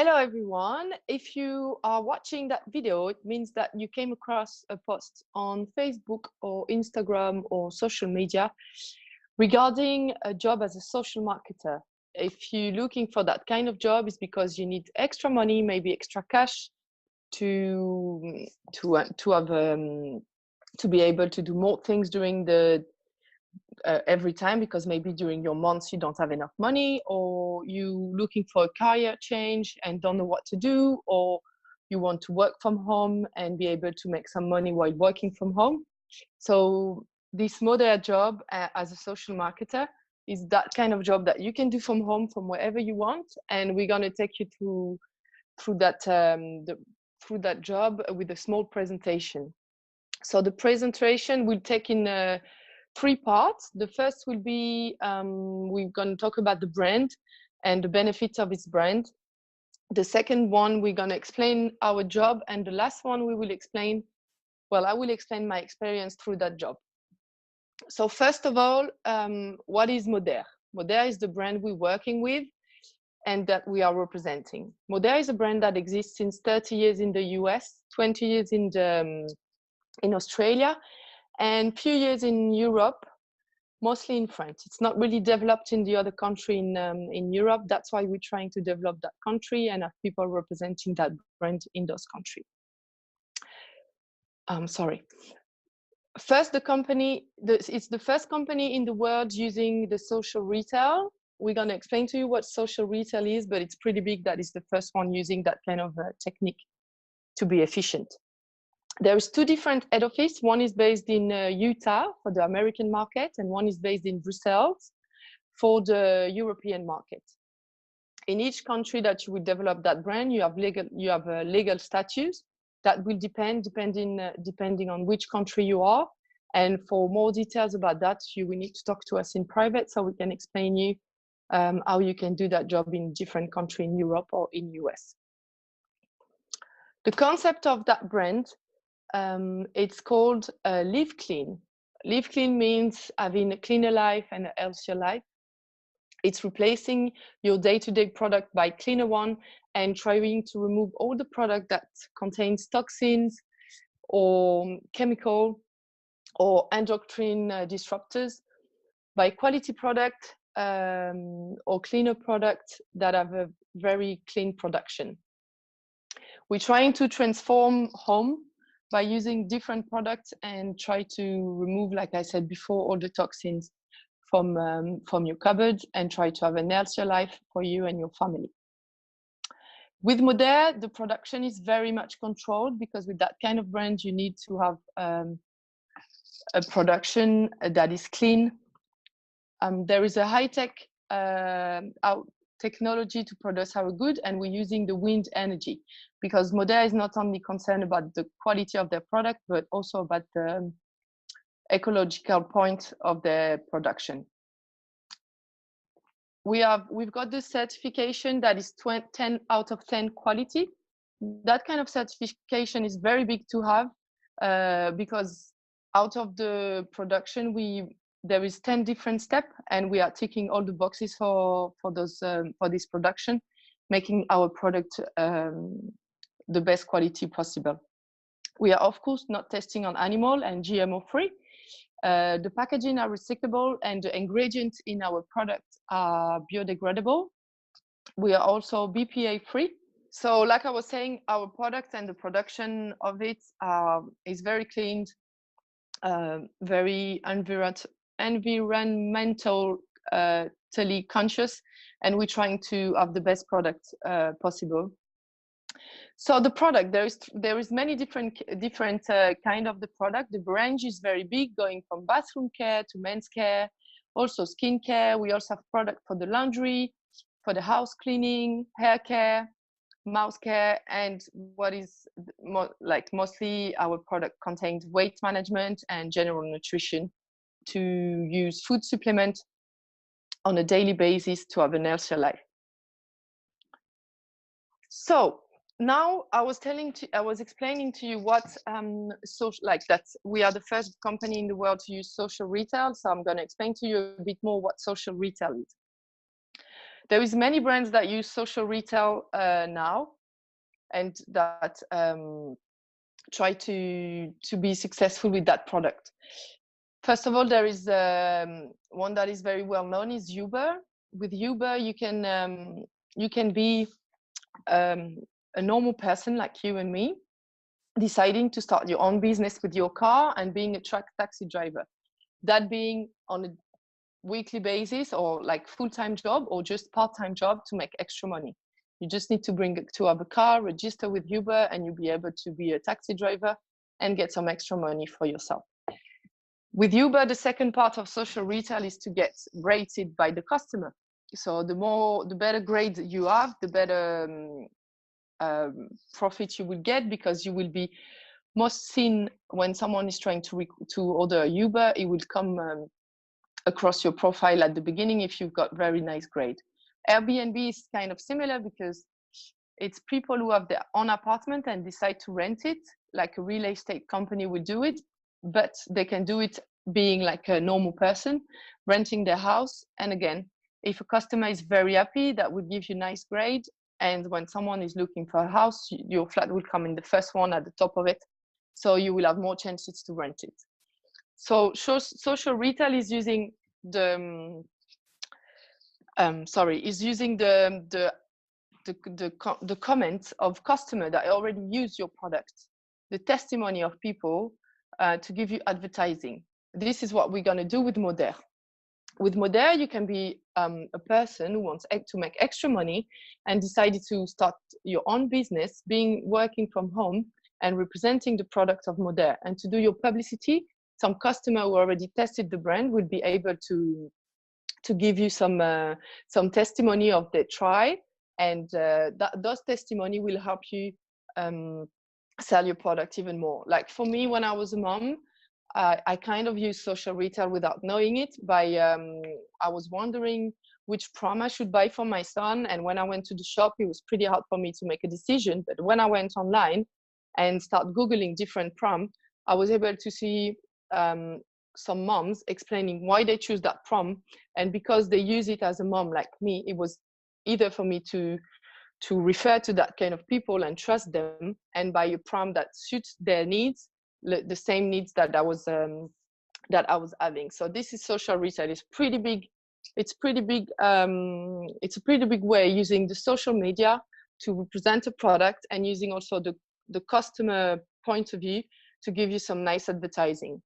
Hello everyone. If you are watching that video, it means that you came across a post on Facebook or Instagram or social media regarding a job as a social marketer. If you're looking for that kind of job, it's because you need extra money, maybe extra cash to be able to do more things during the every time, because maybe during your months you don't have enough money, or you looking for a career change and don't know what to do, or you want to work from home and be able to make some money while working from home. So this Modere job as a social marketer is that kind of job that you can do from home, from wherever you want, and we're going to take you through that job with a small presentation. So the presentation will take in three parts. The first will be we're going to talk about the brand and the benefits of its brand. The second one, we're going to explain our job, and the last one we will explain, well, I will explain my experience through that job. So first of all, what is Modere? Modere is the brand we're working with and that we are representing. Modere is a brand that exists since 30 years in the US, 20 years in Australia, and few years in Europe, mostly in France. It's not really developed in the other country in Europe. That's why we're trying to develop that country and have people representing that brand in those countries. Sorry. First, the company, it's the first company in the world using the social retail. We're going to explain to you what social retail is, but it's pretty big that is the first one using that kind of technique to be efficient. There is two different head office. One is based in Utah for the American market, and one is based in Brussels for the European market. In each country that you will develop that brand, you have legal statutes that will depending on which country you are. And for more details about that, you will need to talk to us in private so we can explain you how you can do that job in different countries in Europe or in US. The concept of that brand, it's called Live Clean. Live Clean means having a cleaner life and a healthier life. It's replacing your day-to-day product by cleaner one and trying to remove all the product that contains toxins or chemical or endocrine disruptors by quality product or cleaner product that have a very clean production. We're trying to transform home by using different products and try to remove, like I said before, all the toxins from your cupboard and try to have a healthier life for you and your family. With Modere, the production is very much controlled, because with that kind of brand, you need to have a production that is clean. There is a high-tech technology to produce our good, and we're using the wind energy, because Modere is not only concerned about the quality of their product, but also about the ecological point of their production. We've got this certification that is 10 out of 10 quality. That kind of certification is very big to have, because out of the production there is 10 different steps, and we are ticking all the boxes for this production, making our product the best quality possible. We are of course not testing on animal and GMO free. The packaging are recyclable, and the ingredients in our product are biodegradable. We are also BPA free. So like I was saying, our product and the production of it is very clean, very environmentally conscious, and we're trying to have the best product possible. So the product, there is many different kind of the product. The range is very big, going from bathroom care to men's care, also skin care. We also have product for the laundry, for the house cleaning, hair care, mouse care, and what is mostly our product contains weight management and general nutrition to use food supplement on a daily basis to have a healthier life. So now I was explaining to you what that we are the first company in the world to use social retail. So I'm going to explain to you a bit more what social retail is. There is many brands that use social retail now, and that try to be successful with that product. First of all, there is one that is very well known is Uber. With Uber, you can be a normal person like you and me, deciding to start your own business with your car and being a truck taxi driver. That being on a weekly basis or like full-time job or just part-time job to make extra money. You just need to have a car, register with Uber, and you'll be able to be a taxi driver and get some extra money for yourself. With Uber, the second part of social retail is to get rated by the customer. So the better grade you have, the better profit you will get, because you will be most seen when someone is trying to order a Uber. It will come across your profile at the beginning if you've got very nice grade. Airbnb is kind of similar because it's people who have their own apartment and decide to rent it, like a real estate company would do it, but they can do it being like a normal person, renting their house. And again, if a customer is very happy, that would give you nice grade. And when someone is looking for a house, your flat will come in the first one at the top of it. So you will have more chances to rent it. So social retail is using the the comments of customers that already use your product, the testimony of people to give you advertising. This is what we're going to do with Moder. With Moder, you can be a person who wants to make extra money and decided to start your own business, working from home and representing the product of Moder. And to do your publicity, some customer who already tested the brand will be able to give you some testimony of their try, and those testimony will help you sell your product even more. Like for me, when I was a mom, I kind of used social retail without knowing it. I was wondering which prom I should buy for my son, and when I went to the shop, it was pretty hard for me to make a decision. But when I went online and start Googling different prom, I was able to see some moms explaining why they choose that prom. And because they use it as a mom like me, it was either for me to refer to that kind of people and trust them and buy a prom that suits their needs, the same needs that I was having. So this is social retail. It's pretty big. It's pretty big. It's a pretty big way using the social media to represent a product, and using also the customer point of view to give you some nice advertising.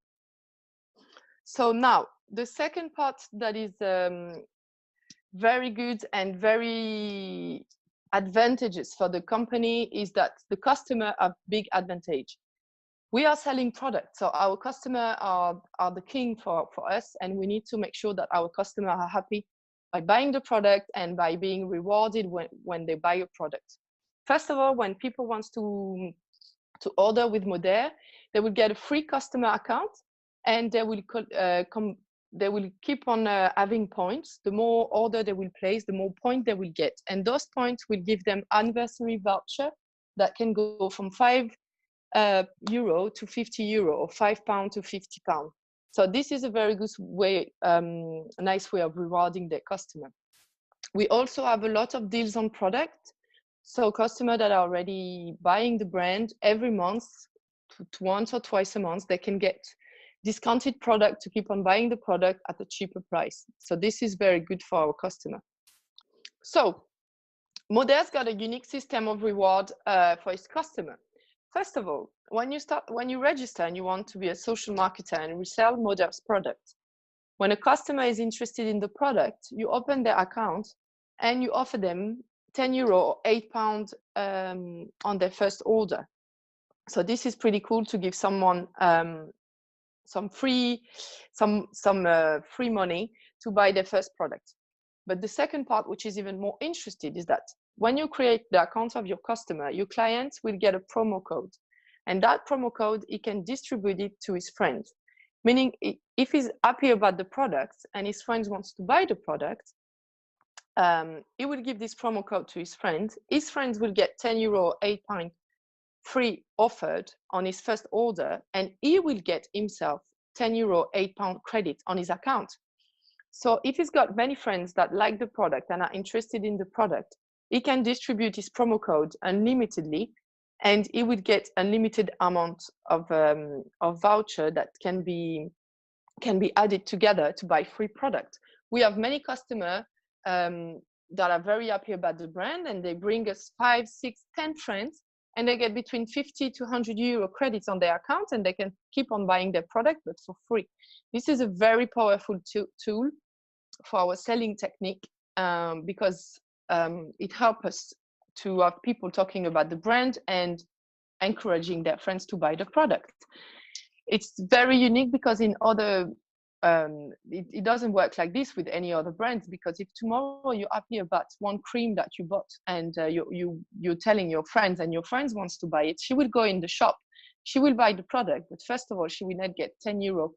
So now the second part that is very good and very advantageous for the company is that the customer have big advantage. We are selling products, so our customer are the king for us, and we need to make sure that our customer are happy by buying the product and by being rewarded when they buy a product. First of all, when people want to order with Moder, they will get a free customer account, and they will keep on having points. The more order they will place, the more point they will get, and those points will give them anniversary voucher that can go from €5 to €50 or £5 to £50. So this is a very good way, a nice way of rewarding their customer. We also have a lot of deals on product. So customers that are already buying the brand every month, once or twice a month, they can get discounted product to keep on buying the product at a cheaper price. So this is very good for our customer. So Moder's got a unique system of reward for its customer. First of all, when you register and you want to be a social marketer and resell Moder's product, when a customer is interested in the product, you open their account and you offer them €10 or £8 on their first order. So this is pretty cool to give someone some free money to buy their first product. But the second part, which is even more interesting, is that when you create the account of your customer, your client will get a promo code, and that promo code, he can distribute it to his friends. Meaning, if he's happy about the product and his friends wants to buy the product, he will give this promo code to his friends. His friends will get €10 or £8 free offered on his first order, and he will get himself €10 or £8 credit on his account. So if he's got many friends that like the product and are interested in the product, he can distribute his promo code unlimitedly, and he would get unlimited amount of voucher that can be added together to buy free product. We have many customers that are very happy about the brand, and they bring us 5, 6, 10 friends, and they get between 50 to 100 euro credits on their account, and they can keep on buying their product, but for free. This is a very powerful tool for our selling technique, because it helps us to have people talking about the brand and encouraging their friends to buy the product. It's very unique because in other it doesn't work like this with any other brands, because if tomorrow you're happy about one cream that you bought, and you're telling your friends, and your friends wants to buy it, she will go in the shop, she will buy the product, but first of all she will not get 10 euro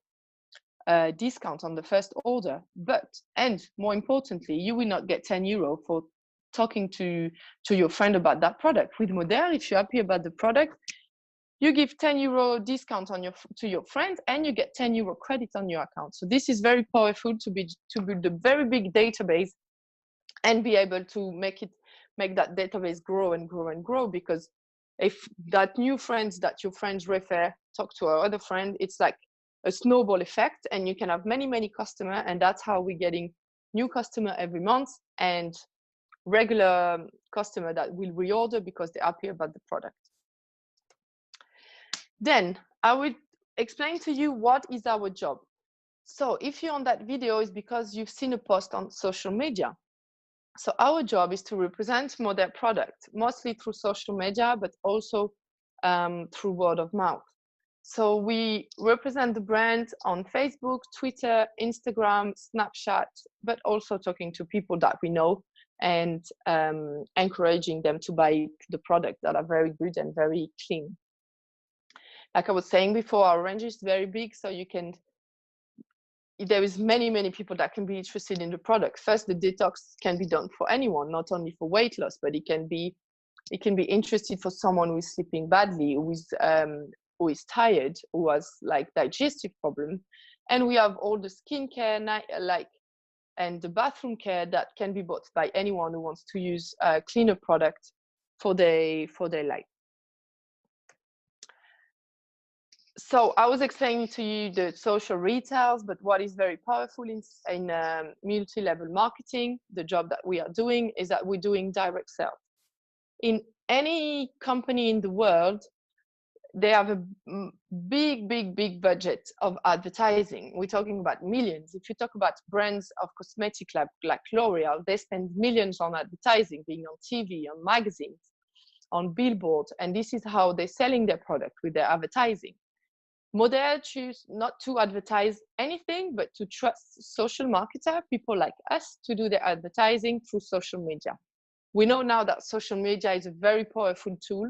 discount on the first order, and more importantly, you will not get 10 euro for talking to your friend about that product. With Model, if you're happy about the product, you give 10 euro discount to your friend, and you get 10 euro credit on your account. So this is very powerful to build a very big database and be able to make that database grow and grow and grow, because if that new friends that your friends refer talk to our other friend, it's like a snowball effect, and you can have many customers, and that's how we're getting new customer every month and regular customer that will reorder because they're happy about the product. Then I will explain to you what is our job. So if you're on that video, it's because you've seen a post on social media. So our job is to represent Model product, mostly through social media, but also through word of mouth. So we represent the brand on Facebook, Twitter, Instagram, Snapchat, but also talking to people that we know and encouraging them to buy the product that are very good and very clean. Like I was saying before, our range is very big, so there is many people that can be interested in the product. First, the detox can be done for anyone, not only for weight loss, but it can be interested for someone who is sleeping badly, who is tired, who has like digestive problem. And we have all the skincare and the bathroom care that can be bought by anyone who wants to use a cleaner product for their life. So I was explaining to you the social retails, but what is very powerful in multi-level marketing, the job that we are doing, is that we're doing direct sales. In any company in the world, they have a big budget of advertising. We're talking about millions. If you talk about brands of cosmetic like L'Oreal, they spend millions on advertising, being on TV, on magazines, on billboards, and this is how they're selling their product, with their advertising. Model choose not to advertise anything, but to trust social marketer, people like us, to do their advertising through social media. We know now that social media is a very powerful tool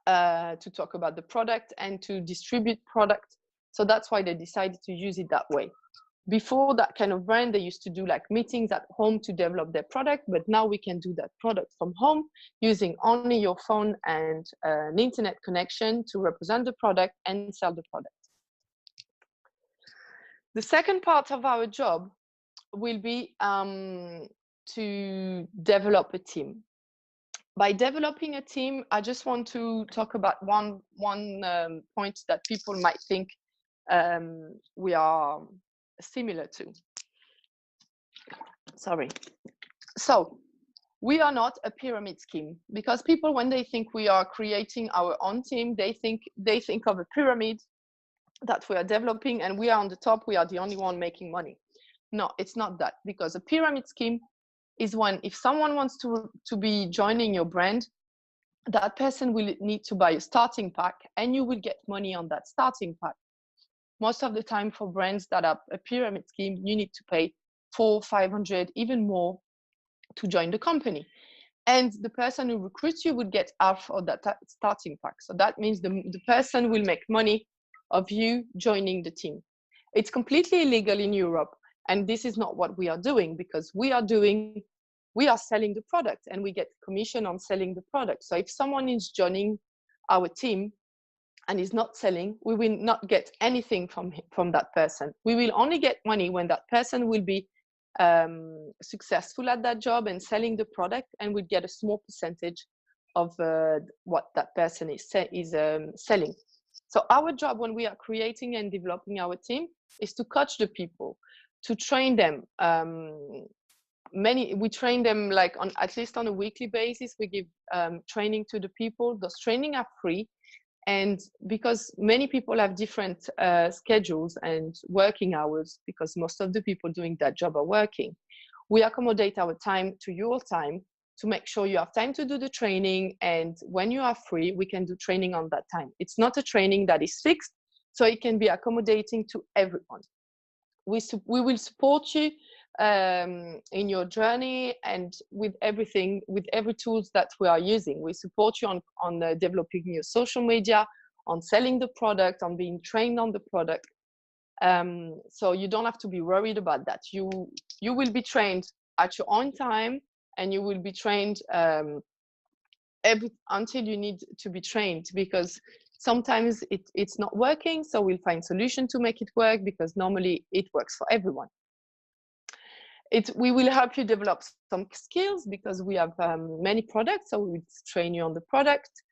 to talk about the product and to distribute product. So that's why they decided to use it that way. Before that kind of brand, they used to do like meetings at home to develop their product, but now we can do that product from home using only your phone and an internet connection to represent the product and sell the product. The second part of our job will be to develop a team. By developing a team, I just want to talk about one point that people might think we are similar to. Sorry. So we are not a pyramid scheme, because people, when they think we are creating our own team, they think of a pyramid that we are developing, and we are on the top, we are the only one making money. No, it's not that, because a pyramid scheme is when, if someone wants to be joining your brand, that person will need to buy a starting pack, and you will get money on that starting pack. Most of the time, for brands that are a pyramid scheme, you need to pay 400, 500, even more to join the company. And the person who recruits you would get half of that starting pack. So that means the person will make money of you joining the team. It's completely illegal in Europe. And this is not what we are doing, because we are selling the product, and we get commission on selling the product. So if someone is joining our team and is not selling, we will not get anything from that person. We will only get money when that person will be successful at that job and selling the product, and we'll get a small percentage of what that person is selling. So our job when we are creating and developing our team is to coach the people, to train them. We train them like at least on a weekly basis. We give training to the people. Those training are free. And because many people have different schedules and working hours, because most of the people doing that job are working, we accommodate our time to your time to make sure you have time to do the training. And when you are free, we can do training on that time. It's not a training that is fixed, so it can be accommodating to everyone. We will support you in your journey and with everything, with every tools that we are using. We support you on developing your social media, on selling the product, on being trained on the product. So you don't have to be worried about that. You will be trained at your own time, and you will be trained until you need to be trained, because sometimes it's not working. So we'll find solution to make it work, because normally it works for everyone. We will help you develop some skills, because we have many products, so we will train you on the product.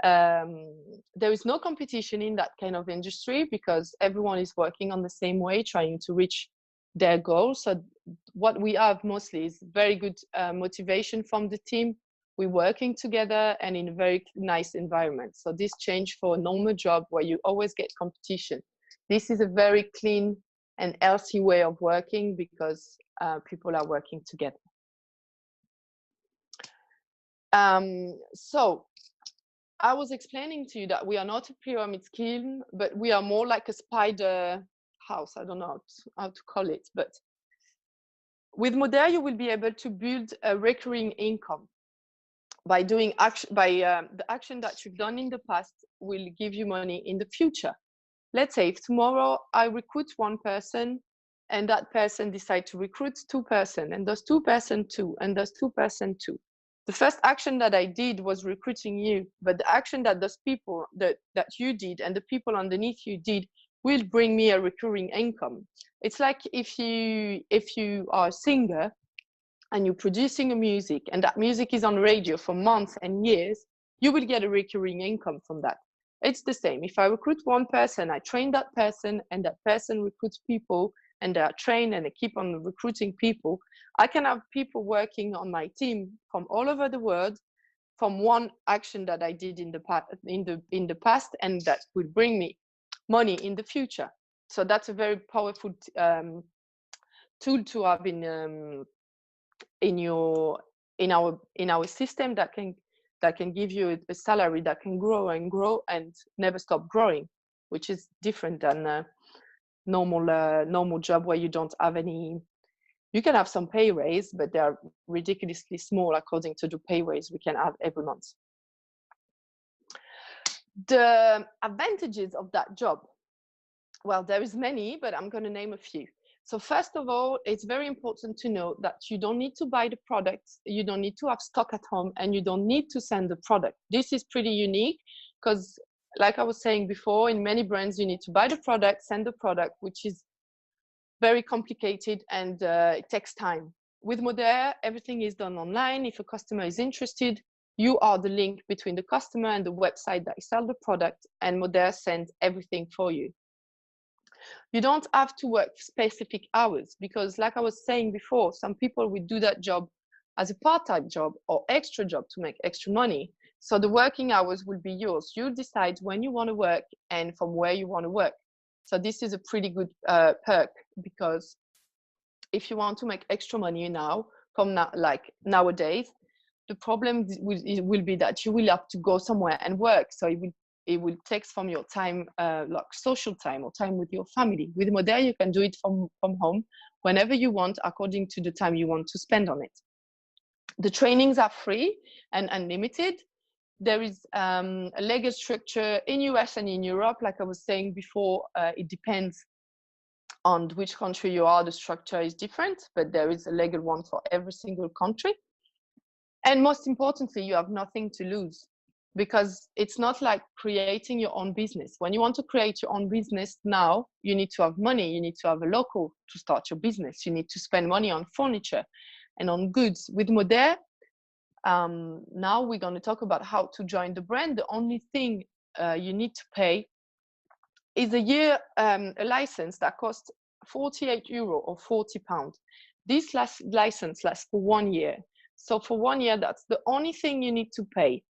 There is no competition in that kind of industry, because everyone is working on the same way, trying to reach their goals. So what we have mostly is very good motivation from the team. We're working together and in a very nice environment. So this change for a normal job where you always get competition. This is a very clean and healthy way of working, because people are working together. So I was explaining to you that we are not a pyramid scheme, but we are more like a spider house. I don't know how to call it, but with Modair, you will be able to build a recurring income by doing the action that you've done in the past will give you money in the future. Let's say if tomorrow I recruit one person, and that person decides to recruit two person, and those two person too, and those two person too. The first action that I did was recruiting you, but the action that those people that you did and the people underneath you did will bring me a recurring income. It's like if you are a singer and you're producing a music, and that music is on radio for months and years, you will get a recurring income from that. It's the same. If I recruit one person, I train that person, and that person recruits people, and they are trained, and they keep on recruiting people. I can have people working on my team from all over the world, from one action that I did in the past, and that will bring me money in the future. So that's a very powerful tool to have in our system that can give you a salary that can grow and grow and never stop growing, which is different than a normal job where you don't have any. You can have some pay raise, but they are ridiculously small according to the pay raise we can have every month. The advantages of that job, well, there is many, but I'm going to name a few. So first of all, it's very important to know that you don't need to buy the products, you don't need to have stock at home, and you don't need to send the product. This is pretty unique, because like I was saying before, in many brands, you need to buy the product, send the product, which is very complicated, and it takes time. With Modair, everything is done online. If a customer is interested, you are the link between the customer and the website that sell the product, and Modair sends everything for you. You don't have to work specific hours, because like I was saying before, some people will do that job as a part-time job or extra job to make extra money. So the working hours will be yours. You decide when you want to work and from where you want to work. So this is a pretty good perk, because if you want to make extra money like nowadays, the problem will be that you will have to go somewhere and work. So it will take from your time, like social time or time with your family. With Modair, you can do it from home whenever you want, according to the time you want to spend on it. The trainings are free and unlimited. There is a legal structure in US and in Europe. Like I was saying before, it depends on which country you are. The structure is different, but there is a legal one for every single country. And most importantly, you have nothing to lose, because it's not like creating your own business. When you want to create your own business now, you need to have money, you need to have a local to start your business, you need to spend money on furniture and on goods. With Modere, now we're going to talk about how to join the brand. The only thing you need to pay is a license that costs €48 or £40. This license lasts for 1 year. So for 1 year, that's the only thing you need to pay.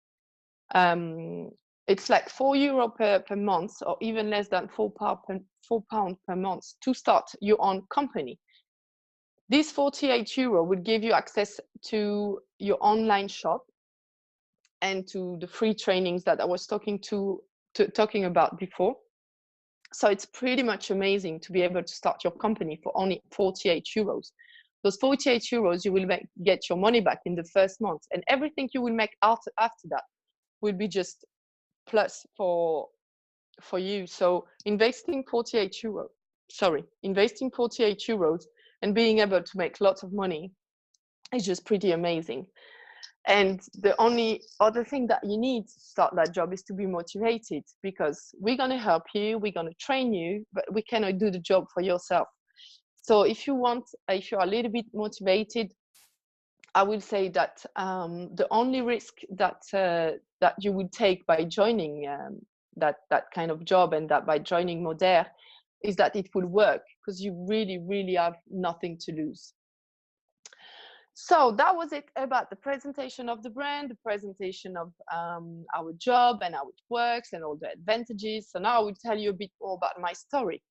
It's like €4 per month, or even less than £4 per month to start your own company. This €48 will give you access to your online shop and to the free trainings that I was talking about before. So it's pretty much amazing to be able to start your company for only €48. Those €48, you will get your money back in the first month, and everything you will make after that will be just plus for you. So investing €48 and being able to make lots of money is just pretty amazing. And the only other thing that you need to start that job is to be motivated, because we're going to help you, we're going to train you, but we cannot do the job for yourself. So if you're a little bit motivated, I will say that the only risk that you would take by joining that kind of job, and that by joining Modere, is that it will work, because you really, really have nothing to lose. So that was it about the presentation of the brand, the presentation of our job and how it works and all the advantages. So now I will tell you a bit more about my story.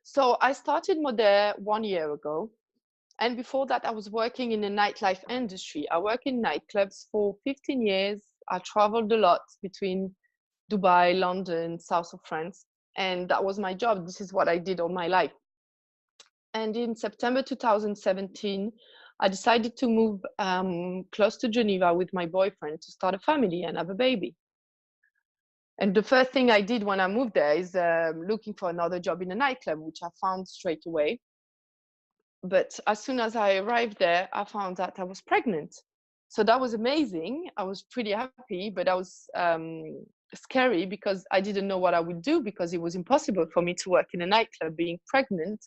So I started Modere 1 year ago. And before that, I was working in the nightlife industry. I worked in nightclubs for 15 years. I traveled a lot between Dubai, London, south of France. And that was my job. This is what I did all my life. And in September 2017, I decided to move close to Geneva with my boyfriend to start a family and have a baby. And the first thing I did when I moved there is looking for another job in a nightclub, which I found straight away. But as soon as I arrived there, I found that I was pregnant. So that was amazing. I was pretty happy, but I was scary because I didn't know what I would do, because it was impossible for me to work in a nightclub being pregnant.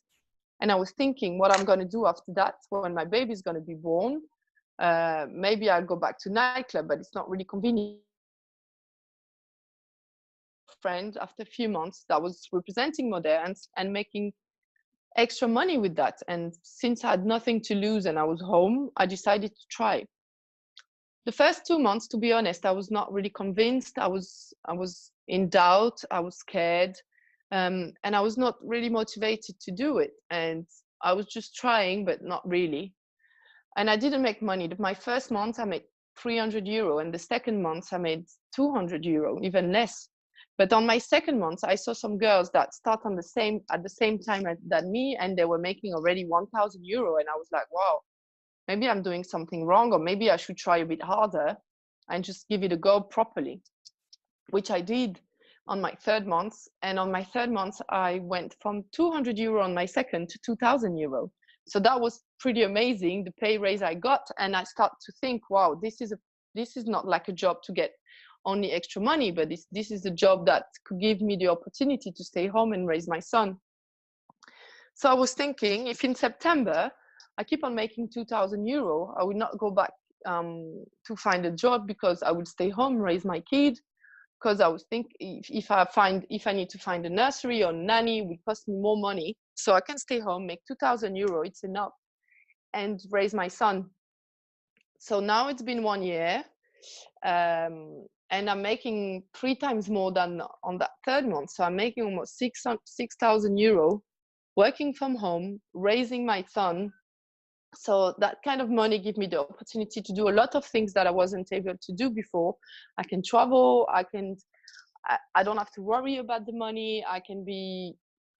And I was thinking what I'm going to do after that when my baby is going to be born. Maybe I'll go back to nightclub, but it's not really convenient. Friend, after a few months, that was representing Modere and making extra money with that. And since I had nothing to lose and I was home, I decided to try. The first 2 months, to be honest, I was not really convinced. I was in doubt. I was scared. And I was not really motivated to do it. And I was just trying, but not really. And I didn't make money. My first month, I made €300. And the second month, I made €200, even less. But on my second month, I saw some girls that start at the same time than me, and they were making already €1,000. And I was like, wow, maybe I'm doing something wrong, or maybe I should try a bit harder and just give it a go properly, which I did on my third month. And on my third month, I went from €200 on my second to €2,000. So that was pretty amazing, the pay raise I got. And I started to think, wow, this is not like a job to get only extra money, but this is a job that could give me the opportunity to stay home and raise my son. So I was thinking, if in September I keep on making €2,000, I would not go back to find a job, because I would stay home, raise my kid. Because I was thinking, if I need to find a nursery or nanny, it would cost me more money. So I can stay home, make €2,000, it's enough, and raise my son. So now it's been 1 year. And I'm making 3 times more than on that third month. So I'm making almost €6,000 working from home, raising my son. So that kind of money gives me the opportunity to do a lot of things that I wasn't able to do before. I can travel, I don't have to worry about the money. I can be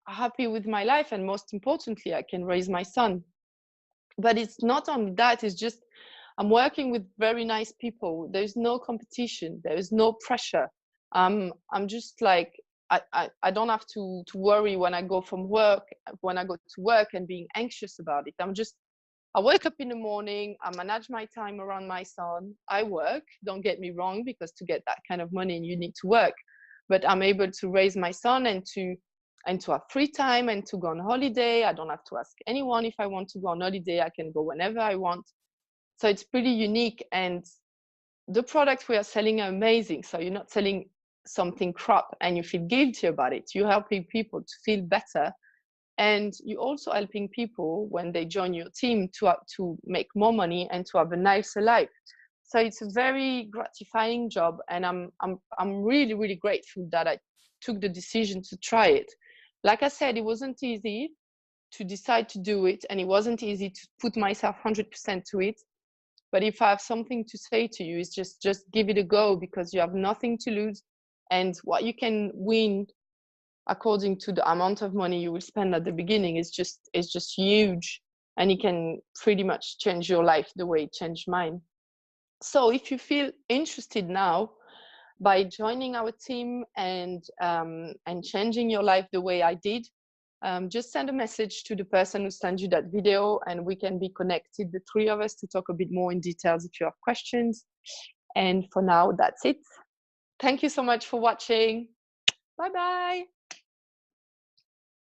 happy with my life. And most importantly, I can raise my son. But it's not only that, it's just, I'm working with very nice people. There's no competition. There is no pressure. I'm just like, I don't have to worry when I go to work and being anxious about it. I wake up in the morning, I manage my time around my son, I work, don't get me wrong, because to get that kind of money you need to work, but I'm able to raise my son and to have free time and to go on holiday. I don't have to ask anyone if I want to go on holiday. I can go whenever I want. So it's pretty unique, and the products we are selling are amazing. So you're not selling something crap and you feel guilty about it. You're helping people to feel better, and you're also helping people when they join your team to make more money and to have a nicer life. So it's a very gratifying job, and I'm really grateful that I took the decision to try it. Like I said, it wasn't easy to decide to do it, and it wasn't easy to put myself 100% to it. But if I have something to say to you, is just give it a go, because you have nothing to lose, and what you can win according to the amount of money you will spend at the beginning is just huge, and it can pretty much change your life the way it changed mine. So if you feel interested now by joining our team and changing your life the way I did, just send a message to the person who sent you that video, and we can be connected, the three of us, to talk a bit more in details if you have questions. And for now, that's it. Thank you so much for watching. Bye bye.